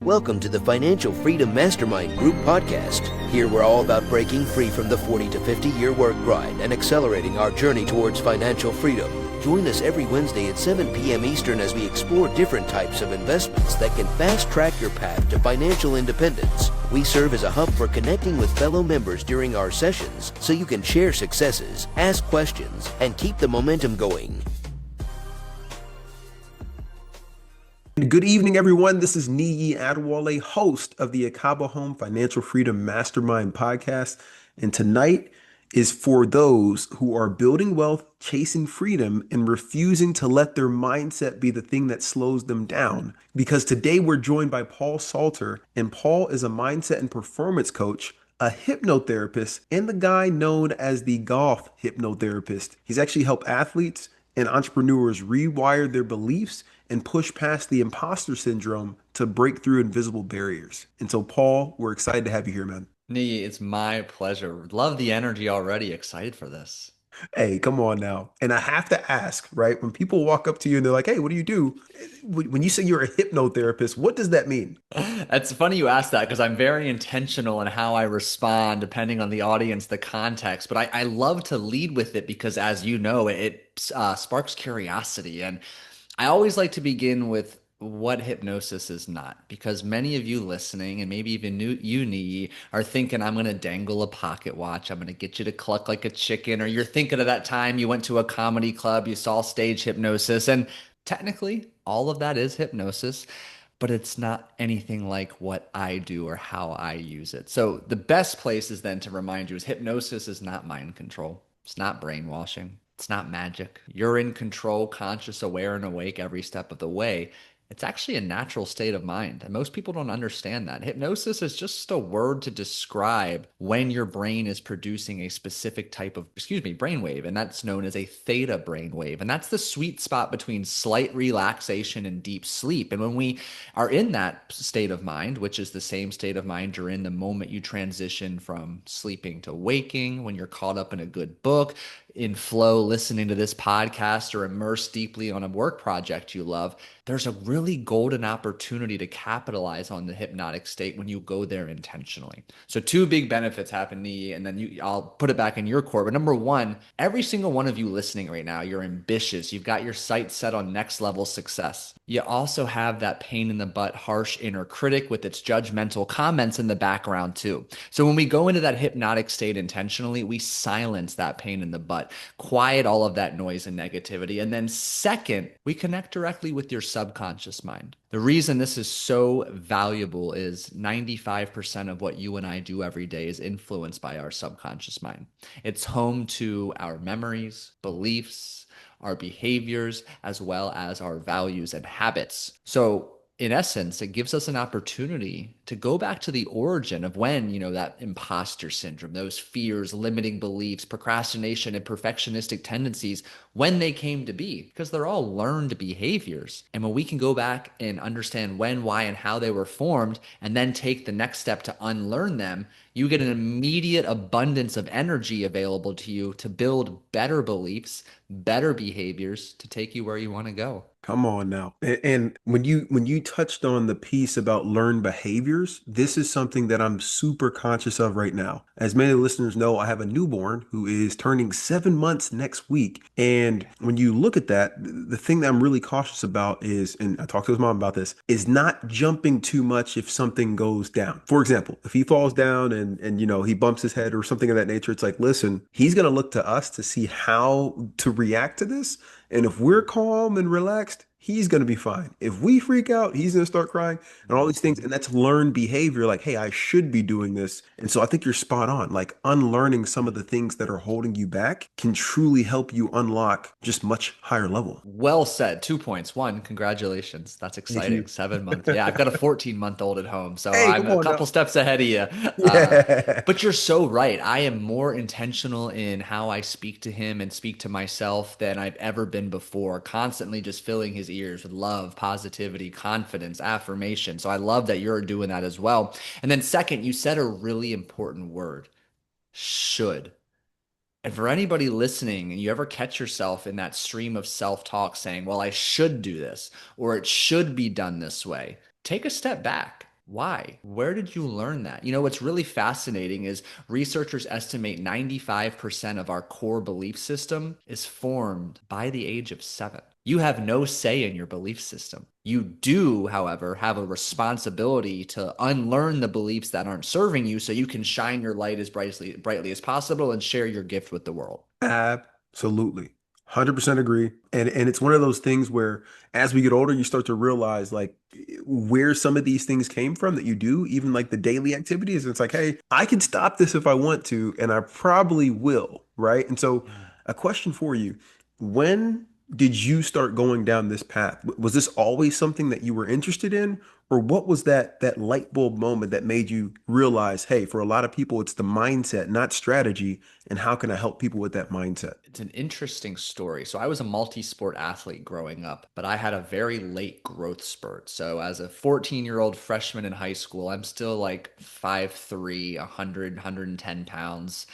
Welcome to the Financial Freedom Mastermind Group podcast. Here we're all about breaking free from the 40 to 50 year work grind and accelerating our journey towards financial freedom. Join us every Wednesday at 7 p.m. Eastern as we explore different types of investments that can fast track your path to financial independence. We serve as a hub for connecting with fellow members during our sessions so you can share successes, ask questions, and keep the momentum going. Good evening, everyone. This is Niyi Adewale, host of the Ekabo Home Financial Freedom Mastermind podcast. And tonight is for those who are building wealth, chasing freedom, and refusing to let their mindset be the thing that slows them down. Because today we're joined by Paul Salter, and Paul is a mindset and performance coach, a hypnotherapist, and the guy known as the Golf Hypnotherapist. He's actually helped athletes and entrepreneurs rewire their beliefs and push past the imposter syndrome to break through invisible barriers. And so, Paul, we're excited to have you here, man. Nee, it's my pleasure. Love the energy already. Excited for this. Hey, come on now. And I have to ask, right? When people walk up to you and they're like, hey, what do you do? When you say you're a hypnotherapist, what does that mean? It's funny you asked that because I'm very intentional in how I respond depending on the audience, the context. But I love to lead with it because, as you know, it sparks curiosity. And I always like to begin with what hypnosis is not, because many of you listening, and maybe even you, Nee, are thinking, I'm going to dangle a pocket watch. I'm going to get you to cluck like a chicken. Or you're thinking of that time you went to a comedy club, you saw stage hypnosis. And technically, all of that is hypnosis, but it's not anything like what I do or how I use it. So the best place is then to remind you is hypnosis is not mind control. It's not brainwashing. It's not magic. You're in control, conscious, aware, and awake every step of the way. It's actually a natural state of mind. And most people don't understand that. Hypnosis is just a word to describe when your brain is producing a specific type of, brainwave. And that's known as a theta brainwave. And that's the sweet spot between slight relaxation and deep sleep. And when we are in that state of mind, which is the same state of mind you're in the moment you transition from sleeping to waking, when you're caught up in a good book, in flow, listening to this podcast, or immersed deeply on a work project you love, there's a really golden opportunity to capitalize on the hypnotic state when you go there intentionally. So two big benefits happen, Nee, and then I'll put it back in your court. But number one, every single one of you listening right now, you're ambitious. You've got your sights set on next level success. You also have that pain in the butt, harsh inner critic with its judgmental comments in the background too. So when we go into that hypnotic state intentionally, we silence that pain in the butt, quiet all of that noise and negativity. And then second, we connect directly with your subconscious mind. The reason this is so valuable is 95% of what you and I do every day is influenced by our subconscious mind. It's home to our memories, beliefs, our behaviors, as well as our values and habits. So in essence, it gives us an opportunity to go back to the origin of when, that imposter syndrome, those fears, limiting beliefs, procrastination, and perfectionistic tendencies, when they came to be, because they're all learned behaviors. And when we can go back and understand when, why, and how they were formed, and then take the next step to unlearn them, you get an immediate abundance of energy available to you to build better beliefs, better behaviors to take you where you want to go. Come on now. And when you touched on the piece about learned behaviors, this is something that I'm super conscious of right now. As many listeners know, I have a newborn who is turning 7 months next week. And when you look at that, the thing that I'm really cautious about is, and I talked to his mom about this, is not jumping too much if something goes down. For example, if he falls down and he bumps his head or something of that nature, it's like, listen, he's going to look to us to see how to react to this. And if we're calm and relaxed, he's going to be fine. If we freak out, he's going to start crying and all these things. And that's learned behavior. Like, hey, I should be doing this. And so I think you're spot on. Like unlearning some of the things that are holding you back can truly help you unlock just much higher level. Well said. 2 points. One, congratulations. That's exciting. 7 months. Yeah, I've got a 14-month-old at home, so Hey, I'm come a on couple now. steps ahead of you. Yeah. But you're so right. I am more intentional in how I speak to him and speak to myself than I've ever been before, constantly just filling his ears with love, positivity, confidence, affirmation. So I love that you're doing that as well. And then second, you said a really important word, should. And for anybody listening, and you ever catch yourself in that stream of self-talk saying, well, I should do this, or it should be done this way, take a step back. Why? Where did you learn that? You know, what's really fascinating is researchers estimate 95% of our core belief system is formed by the age of 7. You have no say in your belief system. You do, however, have a responsibility to unlearn the beliefs that aren't serving you so you can shine your light as brightly as possible and share your gift with the world. Absolutely. 100% agree. And it's one of those things where as we get older, you start to realize like where some of these things came from that you do, even like the daily activities. And it's like, hey, I can stop this if I want to, and I probably will, right? And so Yeah. a question for you, when did you start going down this path? Was this always something that you were interested in? Or what was that light bulb moment that made you realize, hey, for a lot of people, it's the mindset, not strategy, and how can I help people with that mindset? It's an interesting story. So I was a multi-sport athlete growing up, but I had a very late growth spurt. So as a 14-year-old freshman in high school, I'm still like 5'3", 100, 110 pounds.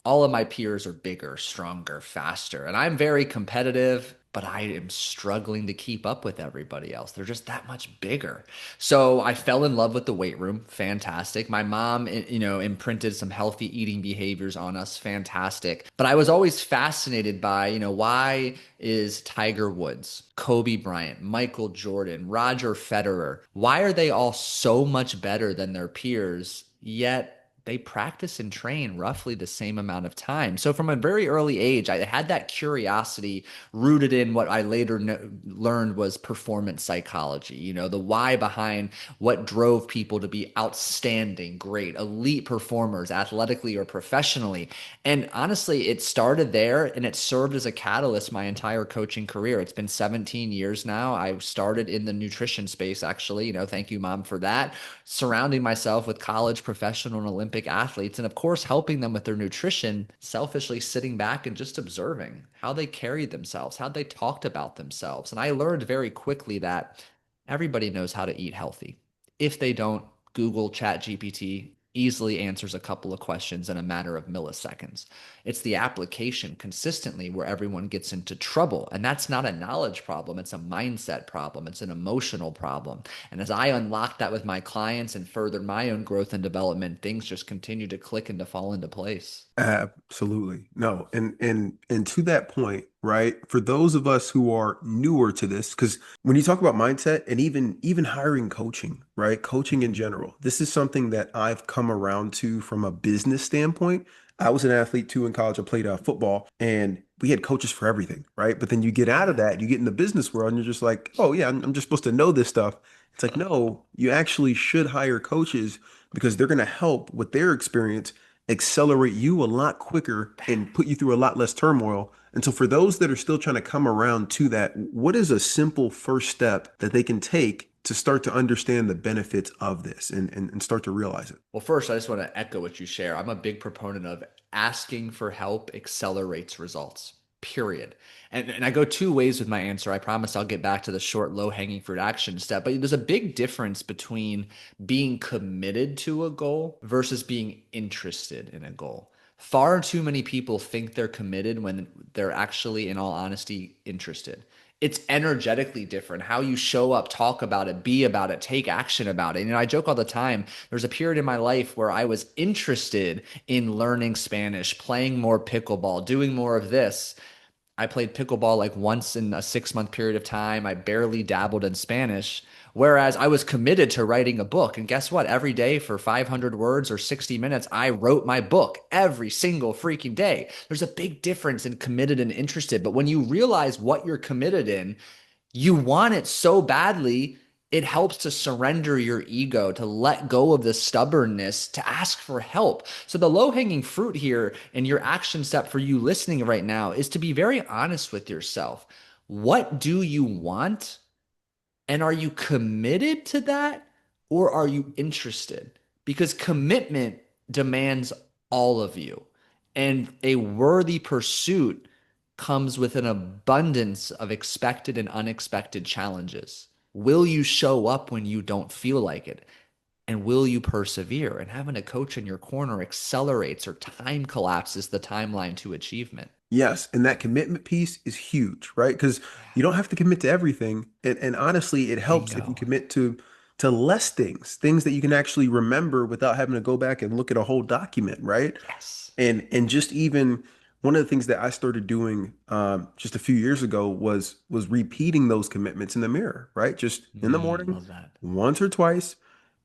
All of my peers are bigger, stronger, faster, and I'm very competitive, but I am struggling to keep up with everybody else. They're just that much bigger. So I fell in love with the weight room. Fantastic. My mom, imprinted some healthy eating behaviors on us. Fantastic. But I was always fascinated by, why is Tiger Woods, Kobe Bryant, Michael Jordan, Roger Federer, why are they all so much better than their peers, yet they practice and train roughly the same amount of time. So from a very early age, I had that curiosity rooted in what I later learned was performance psychology, the why behind what drove people to be outstanding, great, elite performers, athletically or professionally. And honestly, it started there and it served as a catalyst my entire coaching career. It's been 17 years now. I started in the nutrition space, actually. Thank you, Mom, for that. Surrounding myself with college, professional, and Olympic athletes, and of course, helping them with their nutrition, selfishly sitting back and just observing how they carried themselves, how they talked about themselves. And I learned very quickly that everybody knows how to eat healthy. If they don't, Google ChatGPT easily answers a couple of questions in a matter of milliseconds. It's the application consistently where everyone gets into trouble. And that's not a knowledge problem, it's a mindset problem, it's an emotional problem. And as I unlocked that with my clients and furthered my own growth and development, things just continue to click and to fall into place. Absolutely. No. And to that point, right? For those of us who are newer to this, because when you talk about mindset and even hiring coaching, right? Coaching in general, this is something that I've come around to from a business standpoint. I was an athlete too in college. I played football and we had coaches for everything, right? But then you get out of that, you get in the business world and you're just like, oh yeah, I'm just supposed to know this stuff. It's like, no, you actually should hire coaches because they're going to help with their experience accelerate you a lot quicker and put you through a lot less turmoil. And so for those that are still trying to come around to that, what is a simple first step that they can take to start to understand the benefits of this and start to realize it? Well, first, I just want to echo what you share. I'm a big proponent of asking for help accelerates results, period. And I go two ways with my answer. I promise I'll get back to the short, low hanging fruit action step. But there's a big difference between being committed to a goal versus being interested in a goal. Far too many people think they're committed when they're actually, in all honesty, interested. It's energetically different. How you show up, talk about it, be about it, take action about it. I joke all the time. There's a period in my life where I was interested in learning Spanish, playing more pickleball, doing more of this. I played pickleball like once in a 6-month period of time. I barely dabbled in Spanish. Whereas I was committed to writing a book. And guess what? Every day for 500 words or 60 minutes, I wrote my book every single freaking day. There's a big difference in committed and interested. But when you realize what you're committed in, you want it so badly, it helps to surrender your ego, to let go of the stubbornness, to ask for help. So the low-hanging fruit here and your action step for you listening right now is to be very honest with yourself. What do you want? And are you committed to that or are you interested? Because commitment demands all of you. And a worthy pursuit comes with an abundance of expected and unexpected challenges. Will you show up when you don't feel like it? And will you persevere? And having a coach in your corner accelerates or time collapses the timeline to achievement. Yes, and that commitment piece is huge, right? Because you don't have to commit to everything. And honestly, it helps if you Bingo. commit to to less things that you can actually remember without having to go back and look at a whole document, right? Yes. And just even one of the things that I started doing just a few years ago was repeating those commitments in the mirror, right? Just in the morning, Love that. once or twice.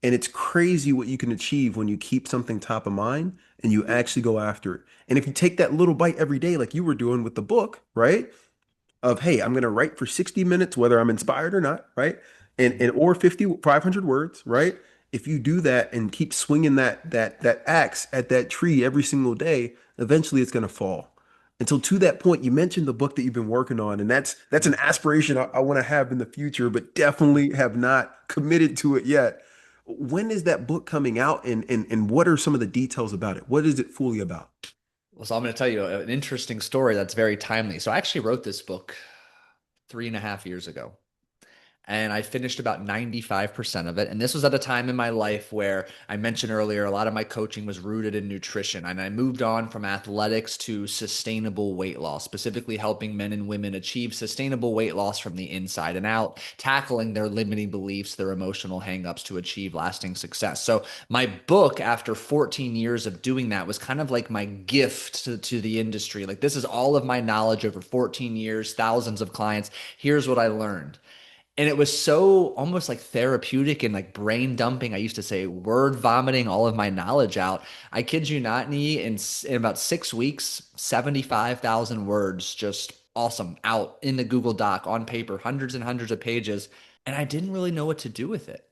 And it's crazy what you can achieve when you keep something top of mind and you actually go after it. And if you take that little bite every day, like you were doing with the book, right? Of, hey, I'm going to write for 60 minutes, whether I'm inspired or not, right? And or 500 words, right? If you do that and keep swinging that axe at that tree every single day, eventually it's going to fall. And so to that point, you mentioned the book that you've been working on, and that's an aspiration I want to have in the future, but definitely have not committed to it yet. When is that book coming out, and what are some of the details about it? What is it fully about? Well, so I'm going to tell you an interesting story that's very timely. So I actually wrote this book 3.5 years ago. And I finished about 95% of it. And this was at a time in my life where I mentioned earlier, a lot of my coaching was rooted in nutrition. And I moved on from athletics to sustainable weight loss, specifically helping men and women achieve sustainable weight loss from the inside and out, tackling their limiting beliefs, their emotional hangups to achieve lasting success. So my book, after 14 years of doing that, was kind of like my gift to the industry. Like, this is all of my knowledge over 14 years, thousands of clients. Here's what I learned. And it was so almost like therapeutic and like brain dumping. I used to say word vomiting all of my knowledge out. I kid you not, Nee, in about 6 weeks, 75,000 words, just awesome, out in the Google Doc on paper, hundreds and hundreds of pages. And I didn't really know what to do with it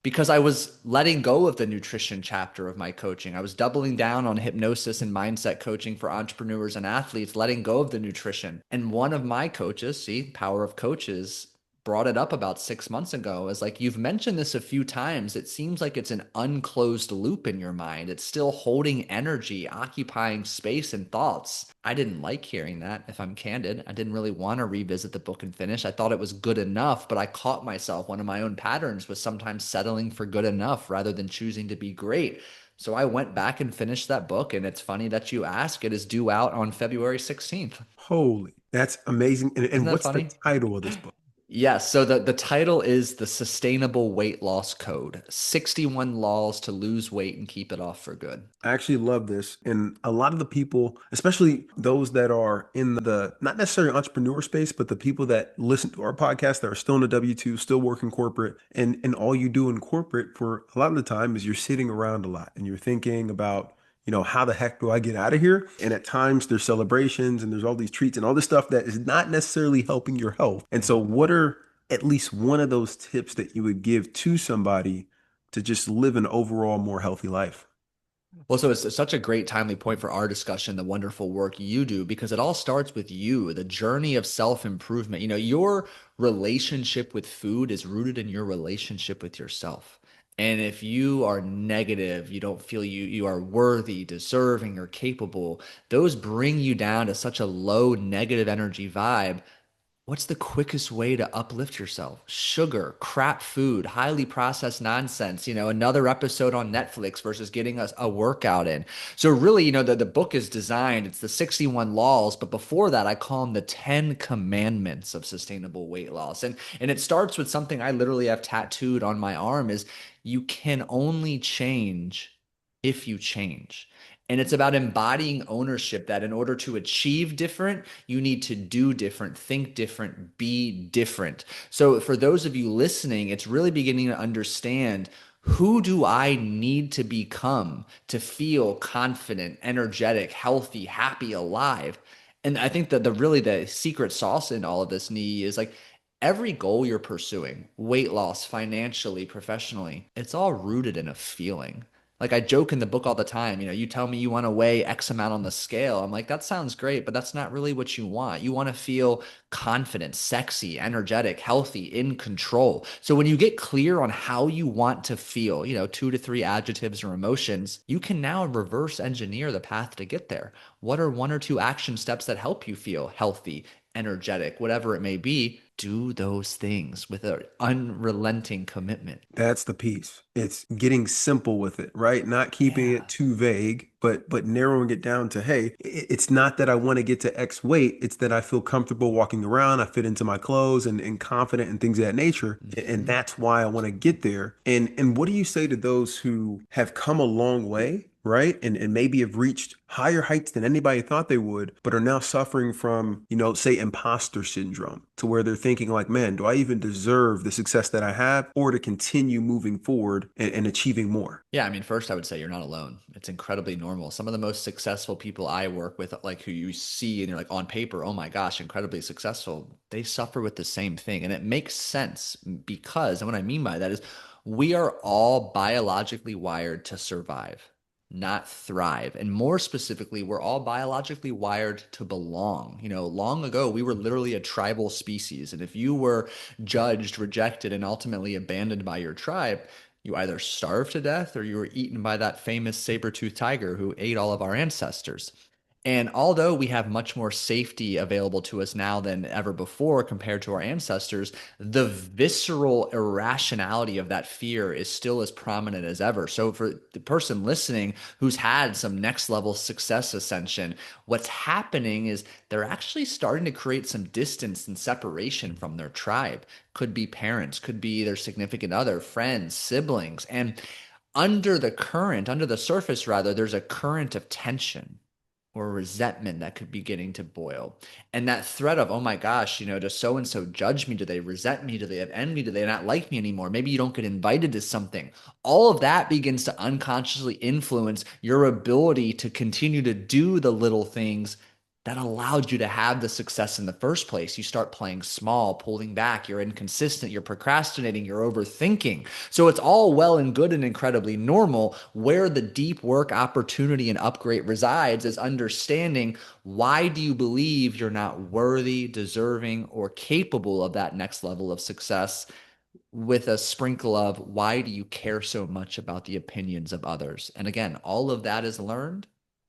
because I was letting go of the nutrition chapter of my coaching. I was doubling down on hypnosis and mindset coaching for entrepreneurs and athletes, letting go of the nutrition. And one of my coaches, see, power of coaches, brought it up about 6 months ago as like, you've mentioned this a few times. It seems like it's an unclosed loop in your mind. It's still holding energy, occupying space and thoughts. I didn't like hearing that, if I'm candid. I didn't really want to revisit the book and finish. I thought it was good enough, but I caught myself. One of my own patterns was sometimes settling for good enough rather than choosing to be great. So I went back and finished that book. And it's funny that you ask. It is due out on February 16th. Holy, that's amazing. Isn't And that what's the funny? title of this book? Yes, so the title is The Sustainable Weight Loss Code: 61 Laws to Lose Weight and Keep It Off for Good. I actually love this. And a lot of the people, especially those that are in the not necessarily entrepreneur space, but the people that listen to our podcast that are still in the W-2, still working corporate, and all you do in corporate for a lot of the time is you're sitting around a lot and you're thinking about, how the heck do I get out of here? And at times there's celebrations and there's all these treats and all this stuff that is not necessarily helping your health. And so what are at least one of those tips that you would give to somebody to just live an overall more healthy life? Well, so it's such a great timely point for our discussion, the wonderful work you do, because it all starts with you, the journey of self-improvement. Your relationship with food is rooted in your relationship with yourself. And if you are negative, you don't feel you are worthy, deserving, or capable, those bring you down to such a low negative energy vibe. What's the quickest way to uplift yourself? Sugar, crap food, highly processed nonsense, another episode on Netflix versus getting a workout in. So really, the book is designed, it's the 61 laws, but before that, I call them the 10 commandments of sustainable weight loss. And it starts with something I literally have tattooed on my arm is you can only change if you change. And it's about embodying ownership that in order to achieve different, you need to do different, think different, be different. So for those of you listening, it's really beginning to understand, who do I need to become to feel confident, energetic, healthy, happy, alive? And I think that the secret sauce in all of this, Nee, is like every goal you're pursuing, weight loss, financially, professionally, it's all rooted in a feeling. Like, I joke in the book all the time, you tell me you want to weigh X amount on the scale. I'm like, that sounds great, but that's not really what you want. You want to feel confident, sexy, energetic, healthy, in control. So when you get clear on how you want to feel, 2 to 3 adjectives or emotions, you can now reverse engineer the path to get there. What are 1 or 2 action steps that help you feel healthy, energetic, whatever it may be, do those things with an unrelenting commitment. That's the piece. It's getting simple with it, right? Not keeping it Yeah. too vague, but narrowing it down to, hey, it's not that I want to get to X weight, it's that I feel comfortable walking around, I fit into my clothes and confident and things of that nature. And Mhm. that's why I want to get there. And what do you say to those who have come a long way? Right. And maybe have reached higher heights than anybody thought they would, but are now suffering from, say, imposter syndrome, to where they're thinking like, man, do I even deserve the success that I have, or to continue moving forward and achieving more? Yeah, I mean, first I would say you're not alone. It's incredibly normal. Some of the most successful people I work with, like who you see and you're like on paper, oh my gosh, incredibly successful, they suffer with the same thing. And it makes sense because, and what I mean by that is we are all biologically wired to survive, not thrive. And more specifically, we're all biologically wired to belong. Long ago, we were literally a tribal species. And if you were judged, rejected, and ultimately abandoned by your tribe, you either starved to death or you were eaten by that famous saber-toothed tiger who ate all of our ancestors. And although we have much more safety available to us now than ever before compared to our ancestors, the visceral irrationality of that fear is still as prominent as ever. So, for the person listening who's had some next level success ascension, what's happening is they're actually starting to create some distance and separation from their tribe. Could be parents, could be their significant other, friends, siblings. And under the surface rather, there's a current of tension or resentment that could be getting to boil. And that threat of, oh my gosh, does so and so judge me? Do they resent me? Do they have envy? Do they not like me anymore? Maybe you don't get invited to something. All of that begins to unconsciously influence your ability to continue to do the little things that allowed you to have the success in the first place. You start playing small, pulling back, you're inconsistent, you're procrastinating, you're overthinking. So it's all well and good and incredibly normal. Where the deep work opportunity and upgrade resides is understanding, why do you believe you're not worthy, deserving, or capable of that next level of success, with a sprinkle of, why do you care so much about the opinions of others? And again, all of that is learned.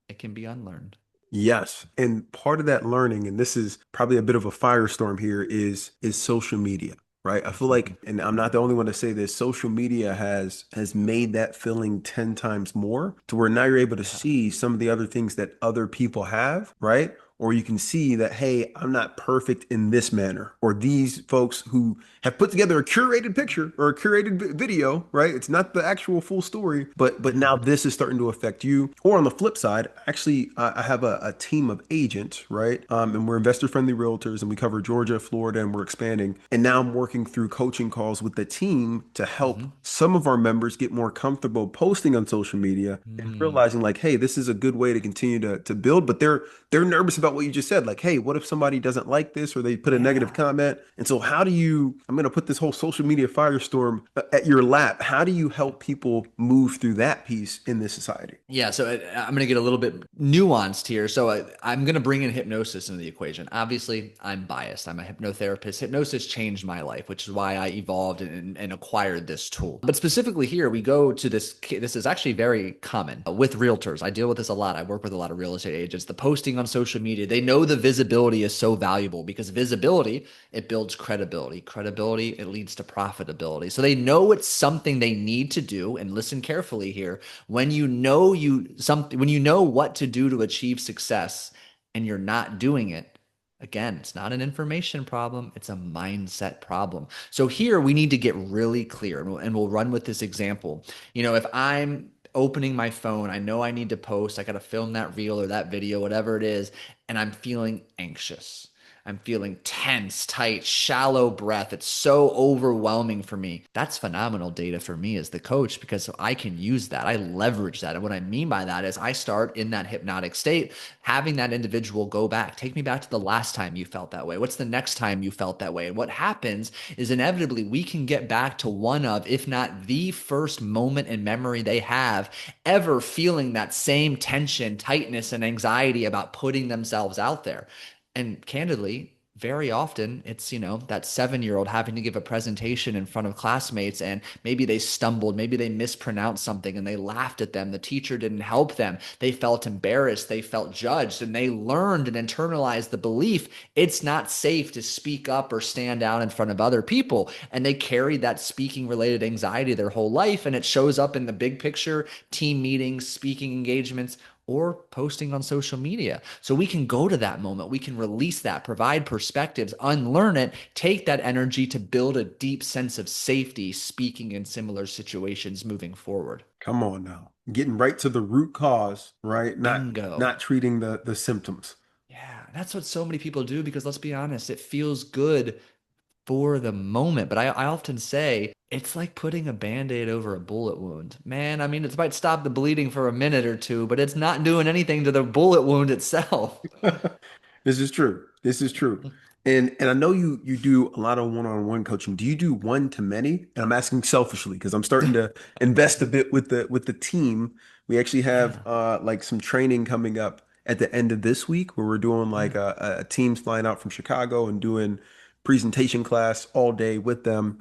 It can be unlearned. Yes. And part of that learning, and this is probably a bit of a firestorm here, is social media, right? I feel like, and I'm not the only one to say this, social media has made that feeling 10 times more, to where now you're able to Yeah. see some of the other things that other people have, right? Or you can see that, hey, I'm not perfect in this manner. Or these folks who have put together a curated picture or a curated video, right? It's not the actual full story, but now this is starting to affect you. Or on the flip side, actually, I have a team of agents, right? And we're investor friendly realtors, and we cover Georgia, Florida, and we're expanding. And now I'm working through coaching calls with the team to help Mhm. some of our members get more comfortable posting on social media and Mm. realizing like, hey, this is a good way to continue to build. But they're nervous about what you just said. Like, hey, what if somebody doesn't like this, or they put a negative Yeah. comment? And so how do you, I'm going to put this whole social media firestorm at your lap. How do you help people move through that piece in this society? Yeah, so I'm going to get a little bit nuanced here. So I'm going to bring in hypnosis into the equation. Obviously, I'm biased. I'm a hypnotherapist. Hypnosis changed my life, which is why I evolved and acquired this tool. But specifically here, we go to this. This is actually very common with realtors. I deal with this a lot. I work with a lot of real estate agents. The posting on social media, they know the visibility is so valuable, because visibility, it builds credibility. Credibility, it leads to profitability. So they know it's something they need to do. And listen carefully here, when you know what to do to achieve success and you're not doing it, again, it's not an information problem, it's a mindset problem. So here we need to get really clear, and we'll run with this example. If I'm opening my phone, I know I need to post, I got to film that reel or that video, whatever it is, and I'm feeling anxious, I'm feeling tense, tight, shallow breath. It's so overwhelming for me. That's phenomenal data for me as the coach, because I can use that. I leverage that. And what I mean by that is I start in that hypnotic state, having that individual go back. Take me back to the last time you felt that way. What's the next time you felt that way? And what happens is inevitably we can get back to one of, if not the first moment in memory they have ever feeling that same tension, tightness, and anxiety about putting themselves out there. And candidly, very often it's, that 7-year-old having to give a presentation in front of classmates, and maybe they stumbled, maybe they mispronounced something and they laughed at them. The teacher didn't help them. They felt embarrassed. They felt judged, and they learned and internalized the belief it's not safe to speak up or stand out in front of other people. And they carried that speaking related anxiety their whole life. And it shows up in the big picture, team meetings, speaking engagements, or posting on social media. So we can go to that moment, we can release that, provide perspectives, unlearn it, take that energy to build a deep sense of safety speaking in similar situations moving forward. Come on now. Getting right to the root cause, right? Not Bingo. treating the symptoms. Yeah, that's what so many people do, because let's be honest, it feels good for the moment. But I often say it's like putting a band-aid over a bullet wound. Man, I mean, it might stop the bleeding for a minute or two, but it's not doing anything to the bullet wound itself. This is true. This is true. And I know you do a lot of one-on-one coaching. Do you do one to many? And I'm asking selfishly because I'm starting to invest a bit with the team. We actually have Yeah, like some training coming up at the end of this week where we're doing like yeah. a teams flying out from Chicago and doing presentation class all day with them.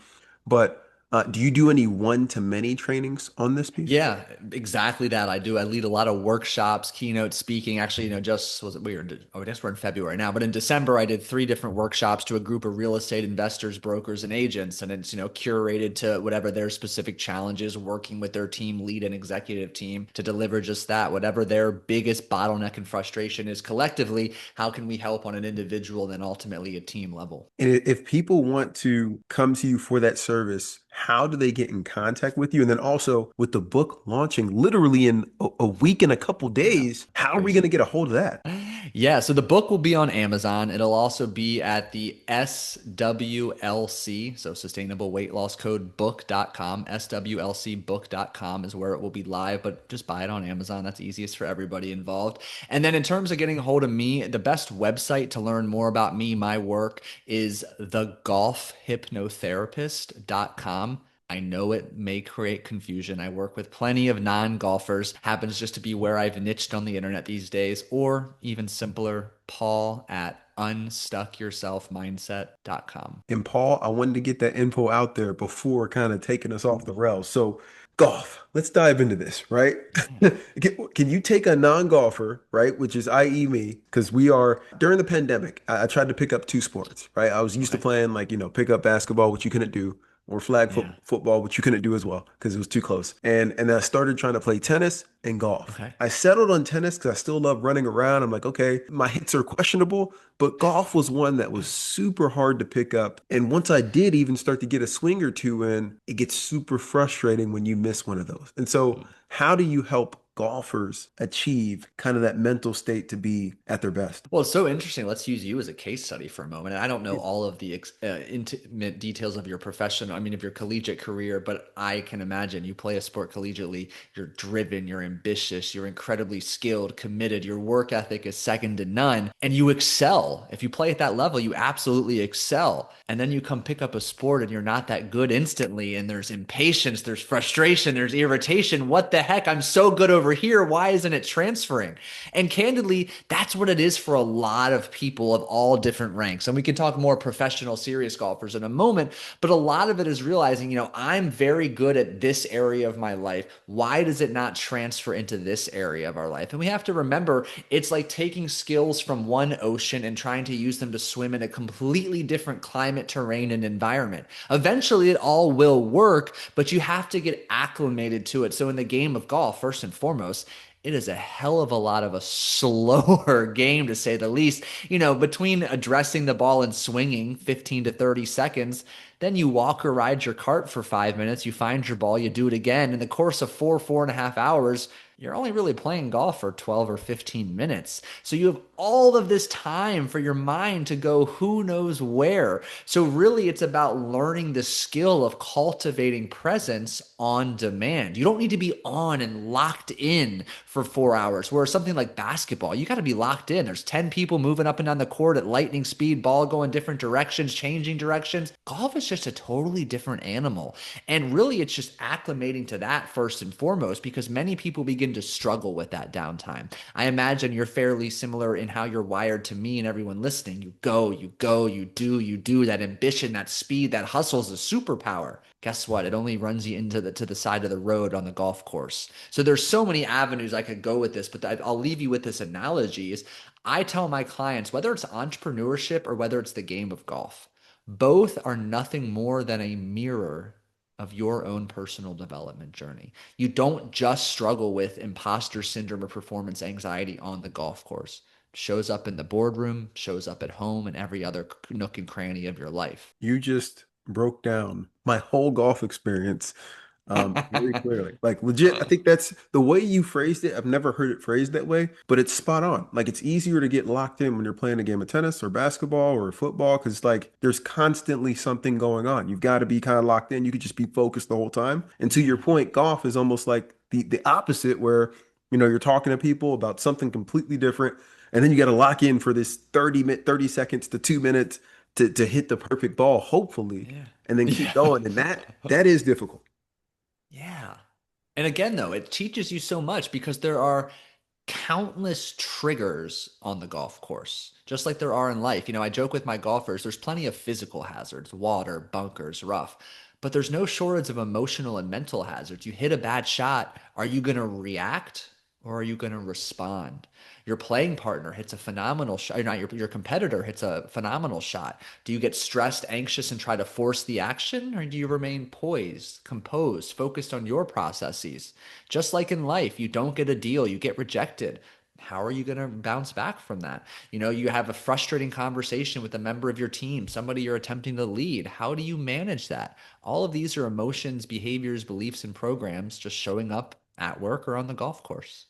But do you do any one to many trainings on this piece? Yeah, exactly that. I do. I lead a lot of workshops, keynote speaking. Actually, just was it weird? Oh, I guess we're in February now, but in December, I did 3 different workshops to a group of real estate investors, brokers, and agents. And it's, curated to whatever their specific challenges, working with their team lead and executive team to deliver just that, whatever their biggest bottleneck and frustration is collectively. How can we help on an individual and then ultimately a team level? And if people want to come to you for that service, how do they get in contact with you? And then also with the book launching literally in a week and a couple Yeah, days, how are we going crazy. to get a hold of that? Yeah, so the book will be on Amazon. It'll also be at the SWLC, so Sustainable Weight Loss Code book.com. SWLCbook.com is where it will be live, but just buy it on Amazon. That's easiest for everybody involved. And then in terms of getting a hold of me, the best website to learn more about me, my work, is thegolfhypnotherapist.com. I know it may create confusion. I work with plenty of non-golfers. Happens just to be where I've niched on the internet these days. Or even simpler, Paul at unstuckyourselfmindset.com. And Paul, I wanted to get that info out there before kind of taking us off the rails. So, golf, let's dive into this, right? Yeah. Can you take a non-golfer, right, which is i.e. me, because we are during the pandemic, I tried to pick up two sports, right? I was used to Okay. playing like, pick up basketball, which you couldn't do, or flag Yeah. football, which you couldn't do as well because it was too close. And I started trying to play tennis and golf. Okay. I settled on tennis because I still love running around. I'm like, okay, my hits are questionable, but golf was one that was super hard to pick up. And once I did even start to get a swing or two in, it gets super frustrating when you miss one of those. And so, how do you help golfers achieve kind of that mental state to be at their best? Well, it's so interesting. Let's use you as a case study for a moment. And I don't know all of the intimate details of your professional, of your collegiate career, but I can imagine you play a sport collegiately. You're driven, you're ambitious, you're incredibly skilled, committed. Your work ethic is second to none, and you excel. If you play at that level, you absolutely excel. And then you come pick up a sport and you're not that good instantly, and there's impatience, there's frustration, there's irritation. What the heck? I'm so good over here. Why isn't it transferring? And candidly, that's what it is for a lot of people of all different ranks. And we can talk more professional, serious golfers in a moment, but a lot of it is realizing, I'm very good at this area of my life. Why does it not transfer into this area of our life? And we have to remember it's like taking skills from one ocean and trying to use them to swim in a completely different climate, terrain, and environment. Eventually, it all will work, but you have to get acclimated to it. So, in the game of golf, first and foremost, it is a hell of a lot of a slower game, to say the least. Between addressing the ball and swinging 15 to 30 seconds, then you walk or ride your cart for 5 minutes, you find your ball, you do it again. In the course of 4.5 hours, you're only really playing golf for 12 or 15 minutes. So you have all of this time for your mind to go who knows where. So really it's about learning the skill of cultivating presence on demand. You don't need to be on and locked in for 4 hours. Whereas something like basketball, you got to be locked in. There's 10 people moving up and down the court at lightning speed, ball going different directions, changing directions. Golf is just a totally different animal. And really, it's just acclimating to that first and foremost, because many people begin to struggle with that downtime. I imagine you're fairly similar in how you're wired to me and everyone listening. You go, you do. That ambition, that speed, that hustle is a superpower. Guess what? It only runs you into to the side of the road on the golf course. So there's so many avenues I could go with this, but I'll leave you with this analogy is I tell my clients, whether it's entrepreneurship or whether it's the game of golf, both are nothing more than a mirror of your own personal development journey. You don't just struggle with imposter syndrome or performance anxiety on the golf course. It shows up in the boardroom, shows up at home, and every other nook and cranny of your life. You just broke down my whole golf experience very clearly. Like legit, I think that's the way you phrased it. I've never heard it phrased that way, but it's spot on. Like it's easier to get locked in when you're playing a game of tennis or basketball or football because like there's constantly something going on. You've got to be kind of locked in. You could just be focused the whole time. And to your point, golf is almost like the opposite where, you know, you're talking to people about something completely different. And then you got to lock in for this 30 seconds to 2 minutes to hit the perfect ball, hopefully, and then keep going. And that is difficult. Yeah. And again, though, it teaches you so much because there are countless triggers on the golf course, just like there are in life. You know, I joke with my golfers, there's plenty of physical hazards, water, bunkers, rough, but there's no shortage of emotional and mental hazards. You hit a bad shot. Are you going to react or are you going to respond? Your playing partner hits a phenomenal shot. Not your competitor hits a phenomenal shot. Do you get stressed, anxious, and try to force the action? Or do you remain poised, composed, focused on your processes? Just like in life, you don't get a deal, you get rejected. How are you going to bounce back from that? You know, you have a frustrating conversation with a member of your team, somebody you're attempting to lead. How do you manage that? All of these are emotions, behaviors, beliefs, and programs just showing up at work or on the golf course.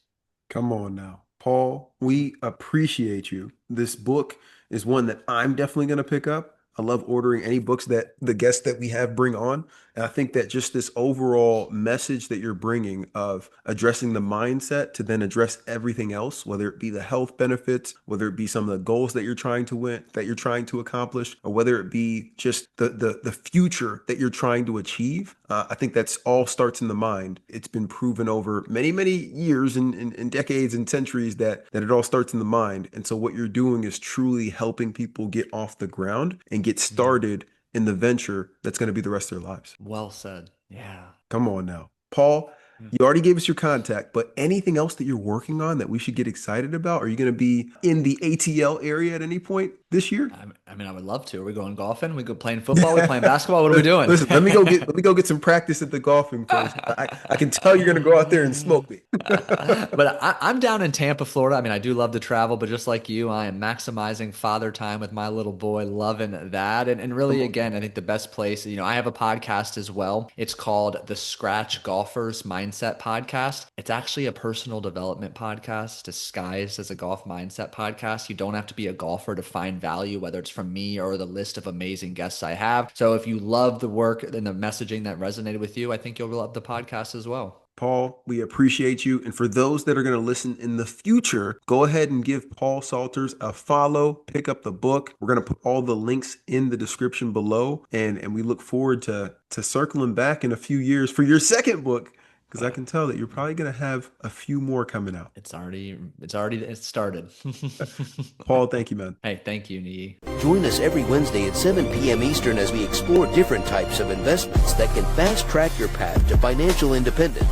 Come on now. Paul, we appreciate you. This book is one that I'm definitely going to pick up. I love ordering any books that the guests that we have bring on. And I think that just this overall message that you're bringing of addressing the mindset to then address everything else, whether it be the health benefits, whether it be some of the goals that you're trying to win, that you're trying to accomplish, or whether it be just the future that you're trying to achieve. I think that's all starts in the mind. It's been proven over many, many years and decades and centuries that it all starts in the mind. And so what you're doing is truly helping people get off the ground and get started in the venture that's going to be the rest of their lives. Well said. Yeah. Come on now. Paul, you already gave us your contact, but anything else that you're working on that we should get excited about? Are you going to be in the ATL area at any point this year? I mean, I would love to. Are we going golfing? We go playing football? We playing basketball? What are we doing? Listen, let me go get some practice at the golfing course. I can tell you're going to go out there and smoke me. But I'm down in Tampa, Florida. I mean, I do love to travel, but just like you, I am maximizing father time with my little boy, loving that. And really, again, I think the best place, you know, I have a podcast as well. It's called the Scratch Golfers Mindset Podcast. It's actually a personal development podcast disguised as a golf mindset podcast. You don't have to be a golfer to find value, whether it's from me or the list of amazing guests I have. So if you love the work and the messaging that resonated with you, I think you'll love the podcast as well. Paul, we appreciate you. And for those that are going to listen in the future, go ahead and give Paul Salters a follow, pick up the book. We're going to put all the links in the description below. And we look forward to circling back in a few years for your second book, because I can tell that you're probably going to have a few more coming out. It's started. Paul, thank you, man. Hey, thank you, Nii. Join us every Wednesday at 7 p.m. Eastern as we explore different types of investments that can fast track your path to financial independence.